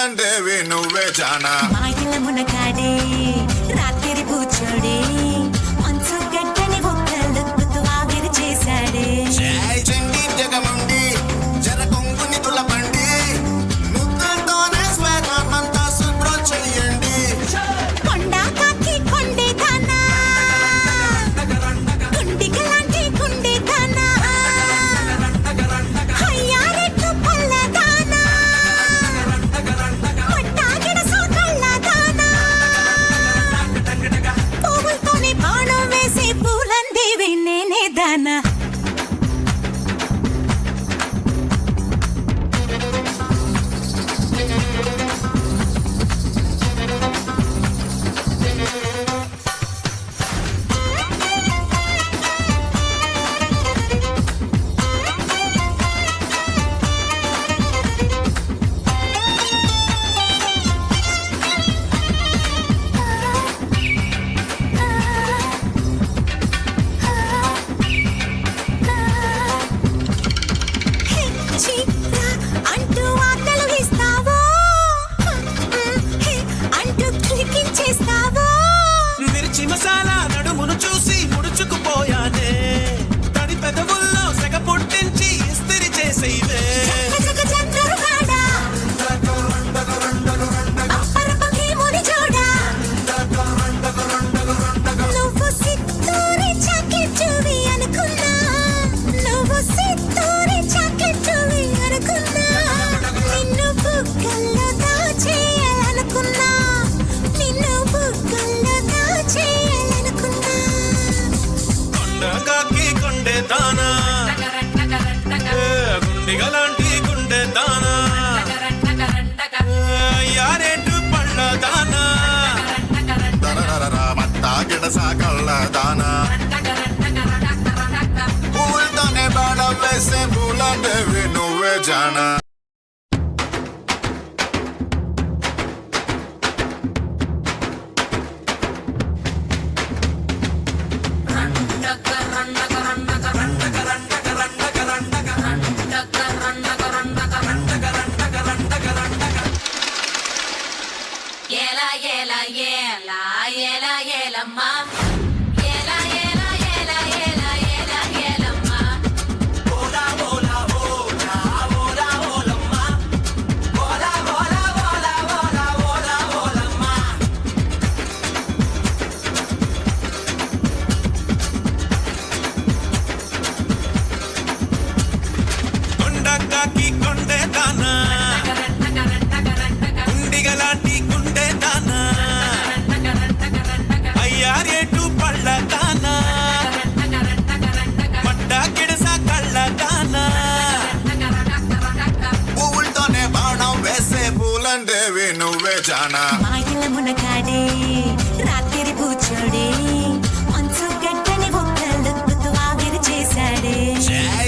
పూలంటేవి నువ్వే జానా మాయల మునగాడే రాత్రి కూర్చోడే మంచు గడ్డని ఒక్కలుక్కుతూ ఆవిరి చేశాడే చెండి జగమండి జర కొంగుని తులపండి ముద్దతోనే స్వేగమంతా శుభ్రం చెయ్యండి కొండ కాకి కొండే దానా గుండిగలాంటి గుండె దానా అయ్యారెట్టు పల్ల దానా పట్టాగిడ సోకళ్ళ దానా పువ్వులతోనే బాణం వేసి పూలందేవి నేనే దానా అంటూ వార్తలు ఇస్తావో అంటూ క్లికించేస్తావో మిర్చి మసాలా నడుమును చూసి ముడుచుకుపోయానే తడి పెదవుల్లో సెగ పుట్టించి ఇస్తిరి చేసేవే చంద్రుగాడా అప్పరపకి ముని చూడా నువ్వు సిత్తూరి చాకెట్టువి అనుకున్నా నువ్వు సిత్తూరి చాకెట్టువి అనుకున్నా నిన్ను బుగ్గల్లో దాచేయాలనుకున్నా నిన్ను బుగ్గల్లో దాచేయాలనుకున్నా కొండకాకి కొండే దానా గుండిగలాంటి గుండె దానా యారేటు పళ్ళ దానా మత్తా గిడసా కళ్ళ దానా పూలతోనే బాణం వేసే పూలంటేవి నువ్వే జానా ఏలా ఏలా ఏలా ఏలా ఏలమ్మా ఏలా ఏలా ఏలా ఏలా ఏలా ఏలమ్మా ఓలా ఓలా ఓలా ఓలా ఓలమ్మా ఓలా ఓలా ఓలా ఓలా ఓలా ఓలమ్మా కొండకాకి కొండే దానా గుండిగలాంటి గుండె దానా అయ్యారేటు పళ్ళ దానా మట్ట గిడస కళ్ళ దానా పువ్వులతోనే బాణం వేసే పూలంటేవి నువ్వే జానా మాయల మునగాడే రాత్రి కూర్చోడే మంచు గడ్డని ఒక్కలుక్కుతూ ఆవిరి చేశాడే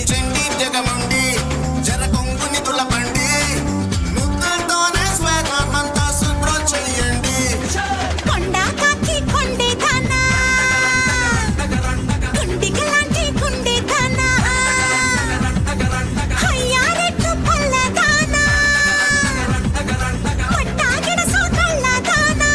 చెండి జగమండి జర కొంగుని తులపండి ముద్దతోనే స్వేగమంతా శుభ్రం చెయ్యండి కొండ కాకి కొండే దానా గుండిగలాంటి గుండె దానా అయ్యారెట్టు పల్ల దానా పట్టాగిడ సోకళ్ళ దానా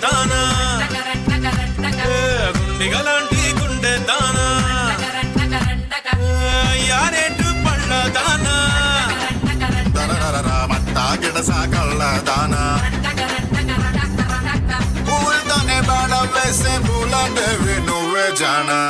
దానా గుండిగలాంటి గుండె దానా యారేటు పళ్ళ దానా మట్ట గిడస కళ్ళ దాన పూలతోనే బాణం వేసే పూలంటేవి నువ్వే జానా